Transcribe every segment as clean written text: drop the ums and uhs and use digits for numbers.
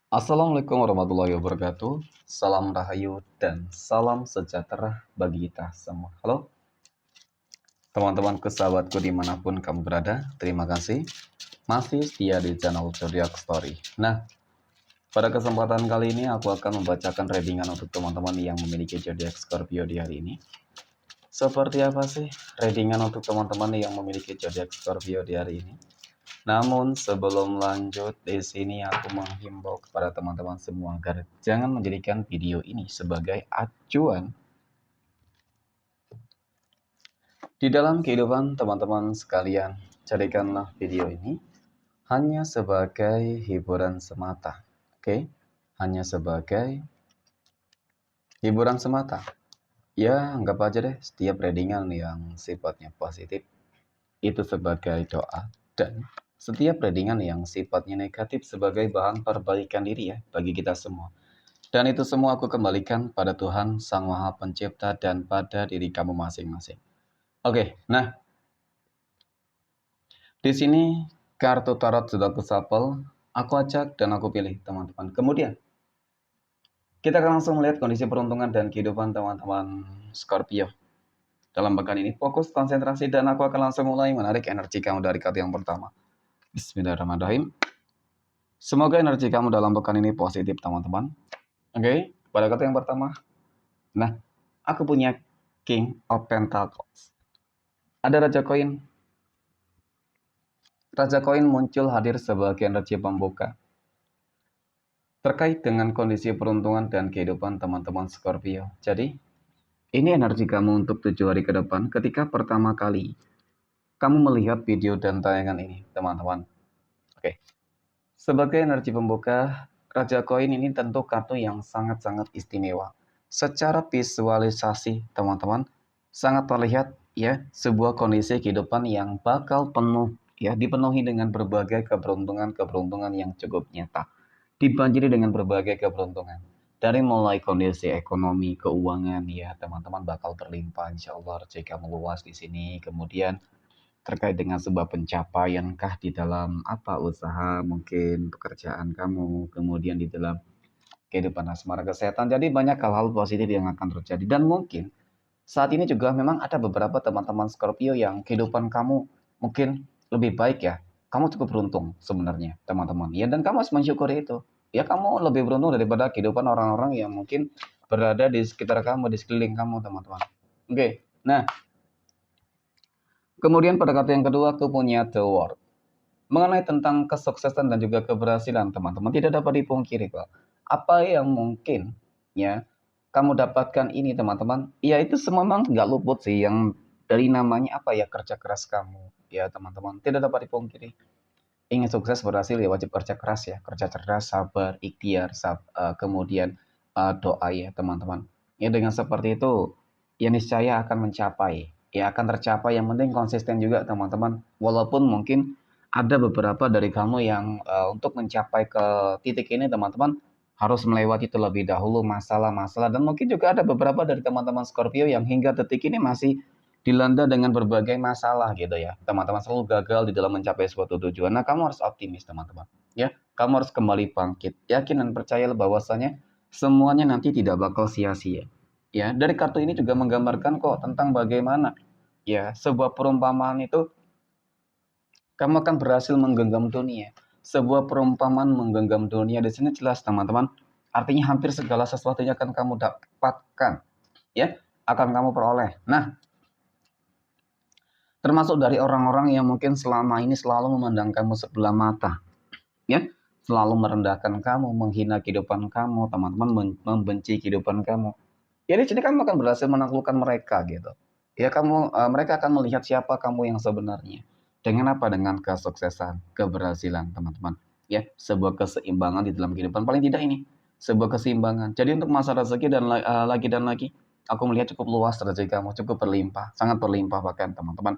Assalamualaikum warahmatullahi wabarakatuh. Salam rahayu dan salam sejahtera bagi kita semua. Halo teman-temanku, sahabatku dimanapun kamu berada. Terima kasih masih setia di channel Zodiac Story. Nah, pada kesempatan kali ini aku akan membacakan readingan untuk teman-teman yang memiliki zodiak Scorpio di hari ini. Seperti apa sih readingan untuk teman-teman yang memiliki zodiak Scorpio di hari ini? Namun sebelum lanjut, di sini aku menghimbau kepada teman-teman semua agar jangan menjadikan video ini sebagai acuan di dalam kehidupan teman-teman sekalian. Jadikanlah video ini hanya sebagai hiburan semata. Oke? Hanya sebagai hiburan semata. Ya, anggap aja deh setiap readingan yang sifatnya positif itu sebagai doa, dan setiap readingan yang sifatnya negatif sebagai bahan perbaikan diri ya bagi kita semua. Dan itu semua aku kembalikan pada Tuhan Sang Maha Pencipta dan pada diri kamu masing-masing. Oke, nah di sini kartu tarot sudah aku shuffle, aku acak dan aku pilih teman-teman. Kemudian kita akan langsung melihat kondisi peruntungan dan kehidupan teman-teman Scorpio. Dalam pekan ini fokus konsentrasi dan aku akan langsung mulai menarik energi kamu dari kartu yang pertama. Bismillahirrahmanirrahim. Semoga energi kamu dalam pekan ini positif teman-teman. Oke, pada kartu yang pertama. Nah, aku punya King of Pentacles. Ada Raja Koin. Raja Koin muncul hadir sebagai energi pembuka terkait dengan kondisi peruntungan dan kehidupan teman-teman Scorpio. Jadi, ini energi kamu untuk 7 hari ke depan ketika pertama kali kamu melihat video dan tayangan ini, teman-teman. Oke. Sebagai energi pembuka, Raja Koin ini tentu kartu yang sangat-sangat istimewa. Secara visualisasi, teman-teman, sangat terlihat ya sebuah kondisi kehidupan yang bakal penuh ya, dipenuhi dengan berbagai keberuntungan yang cukup nyata. Dibanjiri dengan berbagai keberuntungan. Dari mulai kondisi ekonomi, keuangan ya, teman-teman bakal berlimpah insya Allah, rezeki kamu luas di sini. Kemudian terkait dengan sebuah pencapaiankah di dalam apa usaha, mungkin pekerjaan kamu, kemudian di dalam kehidupan asmara, kesehatan. Jadi banyak hal-hal positif yang akan terjadi, dan mungkin saat ini juga memang ada beberapa teman-teman Scorpio yang kehidupan kamu mungkin lebih baik ya. Kamu cukup beruntung sebenarnya teman-teman ya, dan kamu harus mensyukuri itu ya. Kamu lebih beruntung daripada kehidupan orang-orang yang mungkin berada di sekitar kamu, di sekeliling kamu teman-teman. Oke, nah kemudian pada kartu yang kedua aku punya The World. Mengenai tentang kesuksesan dan juga keberhasilan teman-teman, tidak dapat dipungkiri kok. Apa yang mungkin ya kamu dapatkan ini teman-teman, ya itu semua memang nggak luput sih yang dari namanya apa ya, kerja keras kamu ya teman-teman. Tidak dapat dipungkiri. Ingin sukses berhasil ya wajib kerja keras ya, kerja cerdas, sabar, ikhtiar, kemudian doa ya teman-teman. Ya dengan seperti itu, ya niscaya akan mencapai, ya akan tercapai. Yang penting konsisten juga teman-teman. Walaupun mungkin ada beberapa dari kamu yang untuk mencapai ke titik ini teman-teman harus melewati terlebih dahulu masalah-masalah, dan mungkin juga ada beberapa dari teman-teman Scorpio yang hingga detik ini masih dilanda dengan berbagai masalah gitu ya. Teman-teman selalu gagal di dalam mencapai suatu tujuan. Nah, kamu harus optimis, teman-teman. Ya, kamu harus kembali bangkit. Yakin dan percaya bahwasanya semuanya nanti tidak bakal sia-sia. Ya, dari kartu ini juga menggambarkan kok tentang bagaimana ya sebuah perumpamaan itu kamu akan berhasil menggenggam dunia. Sebuah perumpamaan menggenggam dunia di sini jelas, teman-teman. Artinya hampir segala sesuatunya akan kamu dapatkan, ya, akan kamu peroleh. Nah, termasuk dari orang-orang yang mungkin selama ini selalu memandang kamu sebelah mata, ya, selalu merendahkan kamu, menghina kehidupan kamu, teman-teman, membenci kehidupan kamu. Ya di sini kamu akan berhasil menaklukkan mereka gitu. Ya kamu, mereka akan melihat siapa kamu yang sebenarnya. Dengan apa? Dengan kesuksesan, keberhasilan, teman-teman. Ya, sebuah keseimbangan di dalam kehidupan. Paling tidak ini, sebuah keseimbangan. Jadi untuk masa rezeki dan lagi dan lagi, aku melihat cukup luas rezeki kamu, cukup berlimpah, sangat berlimpah bahkan, teman-teman.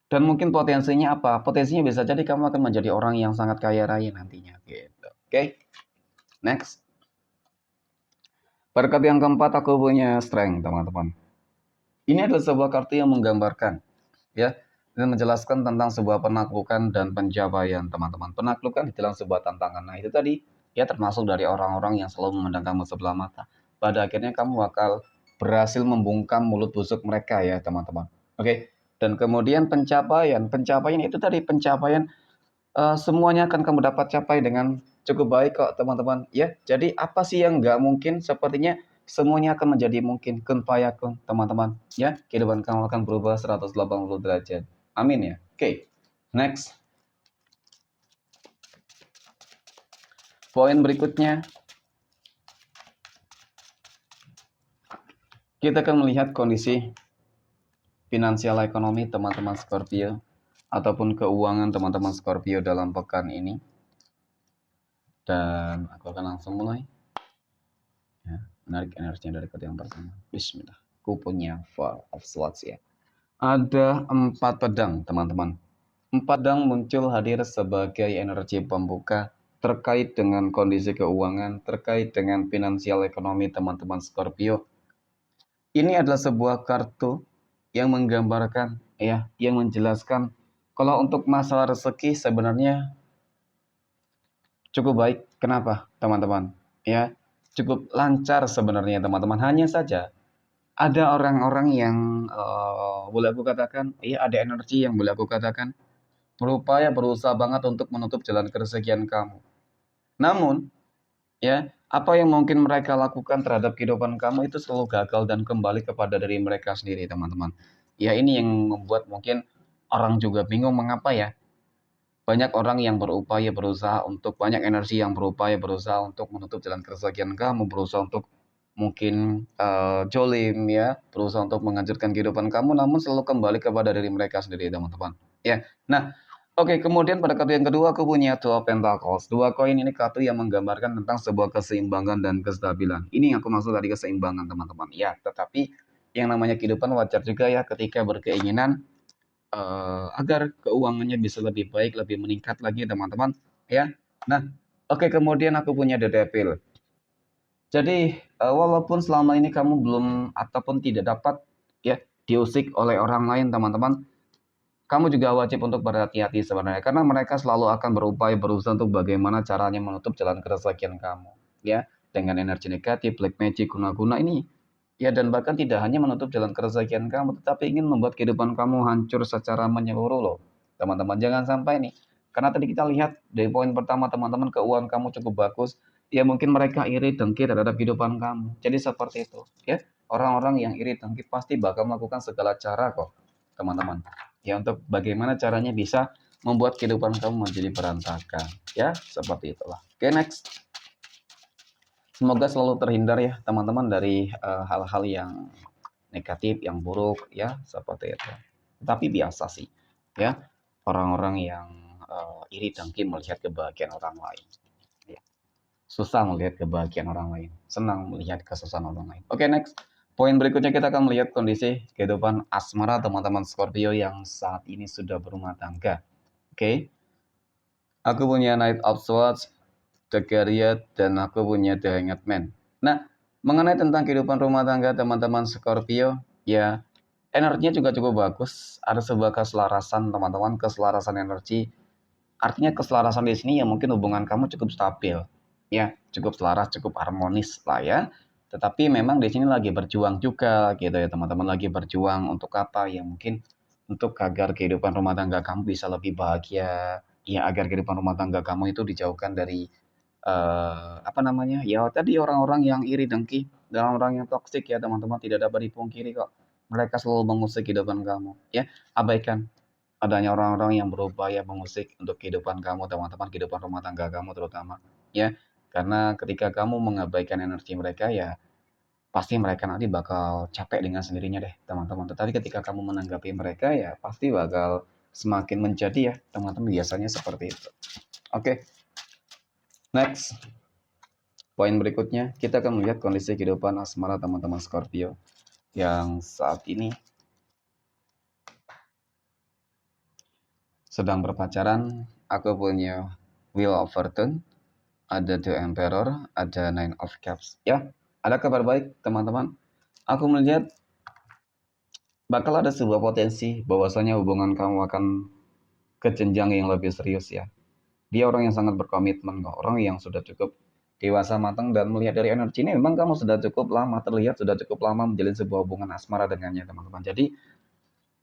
Dan mungkin potensinya apa? Potensinya bisa jadi kamu akan menjadi orang yang sangat kaya raya nantinya gitu. Oke. Next. Pada kartu yang keempat aku punya Strength, teman-teman. Ini adalah sebuah kartu yang menggambarkan ya, dan menjelaskan tentang sebuah penaklukan dan pencapaian, teman-teman. Penaklukan di dalam sebuah tantangan. Nah, itu tadi ya termasuk dari orang-orang yang selalu memandang kamu sebelah mata. Pada akhirnya kamu bakal berhasil membungkam mulut busuk mereka ya teman-teman. Oke, dan kemudian pencapaian itu tadi pencapaian semuanya akan kamu dapat capai dengan cukup baik kok teman-teman ya. Jadi apa sih yang nggak mungkin? Sepertinya semuanya akan menjadi mungkin. Kun fayakun teman-teman ya. Kehidupan kamu akan berubah 180 derajat. Amin ya. Oke, next. Poin berikutnya, kita akan melihat kondisi finansial ekonomi teman-teman Scorpio ataupun keuangan teman-teman Scorpio dalam pekan ini. Dan aku akan langsung mulai. Ya, menarik energinya dari kartu yang pertama. Bismillah. Aku punya Four of Swords ya. Ada 4 pedang teman-teman. 4 pedang muncul hadir sebagai energi pembuka terkait dengan kondisi keuangan, terkait dengan finansial ekonomi teman-teman Scorpio. Ini adalah sebuah kartu yang menggambarkan ya, yang menjelaskan kalau untuk masalah rezeki sebenarnya cukup baik. Kenapa, teman-teman? Ya, cukup lancar sebenarnya, teman-teman. Hanya saja ada orang-orang yang boleh aku katakan, ya ada energi yang boleh aku katakan berupaya berusaha banget untuk menutup jalan kerezekian kamu. Namun, ya, apa yang mungkin mereka lakukan terhadap kehidupan kamu itu selalu gagal dan kembali kepada diri mereka sendiri, teman-teman. Ya, ini yang membuat mungkin orang juga bingung mengapa ya. Banyak orang yang berupaya berusaha untuk banyak energi yang berupaya berusaha untuk menutup jalan keresakian kamu, berusaha untuk mungkin jolim ya, berusaha untuk menghancurkan kehidupan kamu, namun selalu kembali kepada diri mereka sendiri, teman-teman. Ya, nah, oke, kemudian pada kartu yang kedua aku punya Two of Pentacles. Dua koin ini kartu yang menggambarkan tentang sebuah keseimbangan dan kestabilan. Ini yang aku maksud tadi keseimbangan, teman-teman. Ya, tetapi yang namanya kehidupan wajar juga ya ketika berkeinginan agar keuangannya bisa lebih baik, lebih meningkat lagi teman-teman ya. Nah, oke, kemudian aku punya The Devil. Jadi walaupun selama ini kamu belum ataupun tidak dapat ya diusik oleh orang lain teman-teman, kamu juga wajib untuk berhati-hati sebenarnya karena mereka selalu akan berupaya berusaha untuk bagaimana caranya menutup jalan keresakian kamu ya dengan energi negatif, black magic, guna-guna ini. Ya, dan bahkan tidak hanya menutup jalan keresakian kamu, tetapi ingin membuat kehidupan kamu hancur secara menyeluruh loh. Teman-teman, jangan sampai nih. Karena tadi kita lihat dari poin pertama, teman-teman, keuangan kamu cukup bagus. Ya mungkin mereka iri dengki terhadap kehidupan kamu. Jadi seperti itu. Ya, orang-orang yang iri dengki pasti bakal melakukan segala cara kok, teman-teman. Ya, untuk bagaimana caranya bisa membuat kehidupan kamu menjadi berantakan. Ya, seperti itulah. Oke, next. Semoga selalu terhindar ya teman-teman dari hal-hal yang negatif, yang buruk ya seperti itu. Tapi biasa sih ya orang-orang yang iri dengki melihat kebahagiaan orang lain. Ya. Susah melihat kebahagiaan orang lain, senang melihat kesusahan orang lain. Oke, next. Poin berikutnya kita akan melihat kondisi kehidupan asmara teman-teman Scorpio yang saat ini sudah berumah tangga. Oke. Aku punya Knight of Swords, The Chariot, dan aku punya The Hanged Man. Nah, mengenai tentang kehidupan rumah tangga teman-teman Scorpio, ya energinya juga cukup bagus. Ada sebuah keselarasan teman-teman, keselarasan energi. Artinya keselarasan di sini ya mungkin hubungan kamu cukup stabil, ya cukup selaras, cukup harmonis lah ya. Tetapi memang di sini lagi berjuang juga gitu ya teman-teman, lagi berjuang untuk apa ya mungkin untuk agar kehidupan rumah tangga kamu bisa lebih bahagia, ya agar kehidupan rumah tangga kamu itu dijauhkan dari apa namanya, ya tadi orang-orang yang iri dengki dan orang yang toksik ya teman-teman, tidak dapat dipungkiri kok. Mereka selalu mengusik kehidupan kamu, ya. Abaikan adanya orang-orang yang berupaya mengusik untuk kehidupan kamu teman-teman, kehidupan rumah tangga kamu terutama, ya. Karena ketika kamu mengabaikan energi mereka ya pasti mereka nanti bakal capek dengan sendirinya deh teman-teman. Tetapi ketika kamu menanggapi mereka ya pasti bakal semakin menjadi ya teman-teman, biasanya seperti itu. Oke, next. Poin berikutnya, kita akan melihat kondisi kehidupan asmara teman-teman Scorpio yang saat ini sedang berpacaran. Aku punya Wheel of Fortune, ada The Emperor, ada Nine of Cups. Ya, ada kabar baik teman-teman. Aku melihat bakal ada sebuah potensi bahwasanya hubungan kamu akan ke jenjang yang lebih serius ya. Dia orang yang sangat berkomitmen, orang yang sudah cukup dewasa matang, dan melihat dari energi ini memang kamu sudah cukup lama, terlihat sudah cukup lama menjalin sebuah hubungan asmara dengannya, teman-teman. Jadi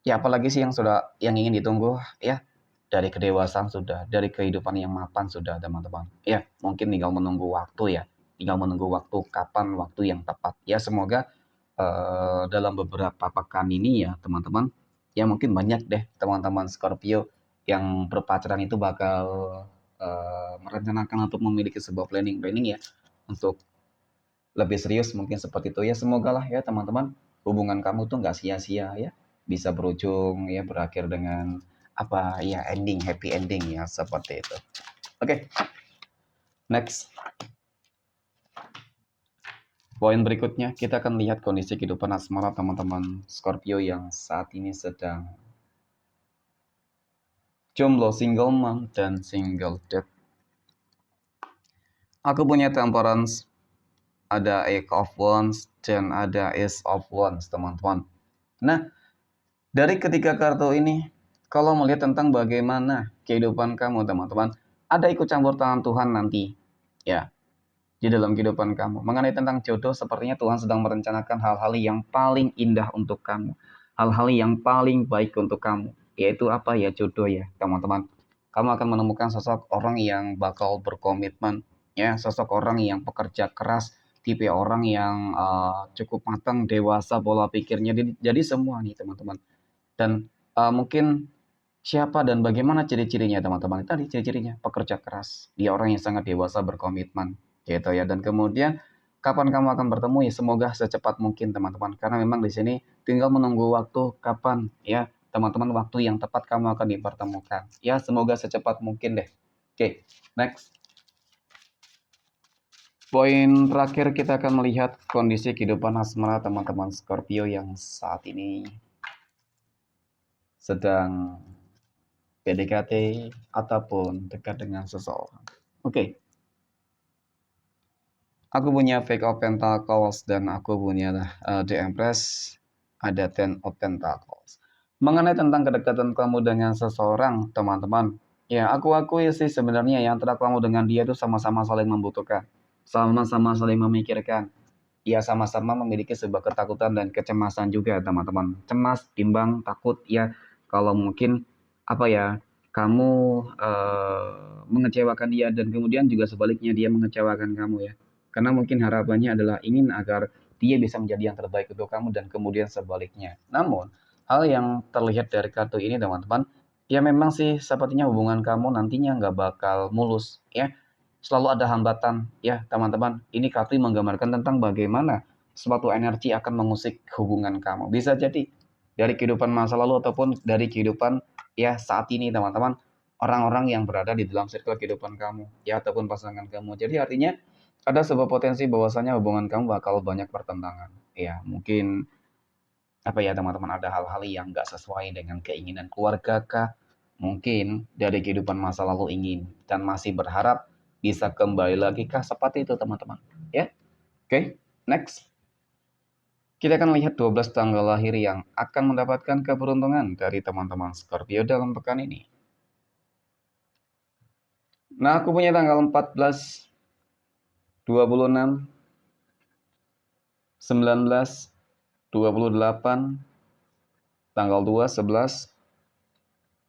ya apalagi sih yang ingin ditunggu ya, dari kedewasaan sudah, dari kehidupan yang mapan sudah, teman-teman. Ya, mungkin tinggal menunggu waktu ya. Tinggal menunggu waktu kapan waktu yang tepat. Ya, semoga dalam beberapa pekan ini ya, teman-teman. Ya, mungkin banyak deh teman-teman Scorpio yang berpacaran itu bakal merencanakan untuk memiliki sebuah planning ya, untuk lebih serius mungkin seperti itu ya. Semoga lah ya, teman-teman, hubungan kamu tuh nggak sia-sia ya, bisa berujung ya, berakhir dengan apa ya, happy ending ya, seperti itu. Oke, next. Poin berikutnya kita akan lihat kondisi kehidupan asmara teman-teman Scorpio yang saat ini sedang jomblo, single mom, dan single dad. Aku punya Temperance, ada Eight of Wands, dan ada Ace of Wands, teman-teman. Nah, dari ketiga kartu ini, kalau melihat tentang bagaimana kehidupan kamu, teman-teman, ada ikut campur tangan Tuhan nanti, ya, di dalam kehidupan kamu. Mengenai tentang jodoh, sepertinya Tuhan sedang merencanakan hal-hal yang paling indah untuk kamu, hal-hal yang paling baik untuk kamu, yaitu apa ya, jodoh ya, teman-teman. Kamu akan menemukan sosok orang yang bakal berkomitmen, ya, sosok orang yang pekerja keras, tipe orang yang cukup matang, dewasa pola pikirnya. Jadi semua nih, teman-teman. Dan mungkin siapa dan bagaimana ciri-cirinya, teman-teman? Tadi ciri-cirinya pekerja keras, dia orang yang sangat dewasa, berkomitmen, gitu ya. Dan kemudian kapan kamu akan bertemu ya, semoga secepat mungkin, teman-teman. Karena memang di sini tinggal menunggu waktu kapan ya, teman-teman, waktu yang tepat kamu akan dipertemukan. Ya, semoga secepat mungkin deh. Oke, next. Poin terakhir kita akan melihat kondisi kehidupan asmara teman-teman Scorpio yang saat ini sedang PDKT ataupun dekat dengan seseorang. Oke. Aku punya Five of Pentacles dan aku punya The Empress, ada Ten of Pentacles. Mengenai tentang kedekatan kamu dengan seseorang, teman-teman, ya aku akui sih sebenarnya yang antara kamu dengan dia itu sama-sama saling membutuhkan, sama-sama saling memikirkan. Ya, sama-sama memiliki sebuah ketakutan dan kecemasan juga, teman-teman. Cemas, bimbang, takut ya, kalau mungkin apa ya, kamu mengecewakan dia, dan kemudian juga sebaliknya dia mengecewakan kamu ya. Karena mungkin harapannya adalah ingin agar dia bisa menjadi yang terbaik untuk kamu, dan kemudian sebaliknya. Namun, hal yang terlihat dari kartu ini, teman-teman, ya memang sih sepertinya hubungan kamu nantinya nggak bakal mulus ya. Selalu ada hambatan ya, teman-teman. Ini kartu menggambarkan tentang bagaimana suatu energi akan mengusik hubungan kamu. Bisa jadi dari kehidupan masa lalu ataupun dari kehidupan ya saat ini, teman-teman. Orang-orang yang berada di dalam circle kehidupan kamu ya, ataupun pasangan kamu. Jadi artinya ada sebuah potensi bahwasanya hubungan kamu bakal banyak pertentangan. Ya, mungkin apa ya, teman-teman, ada hal-hal yang nggak sesuai dengan keinginan keluarga kah? Mungkin dari kehidupan masa lalu ingin dan masih berharap bisa kembali lagi kah? Seperti itu, teman-teman. Ya, oke, next. Kita akan lihat 12 tanggal lahir yang akan mendapatkan keberuntungan dari teman-teman Scorpio dalam pekan ini. Nah, aku punya tanggal 14, 26, 19, 28, tanggal 2, 11,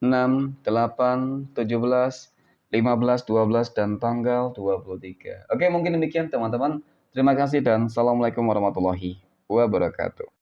6, 8, 17, 15, 12, dan tanggal 23. Oke, mungkin demikian, teman-teman. Terima kasih dan assalamualaikum warahmatullahi wabarakatuh.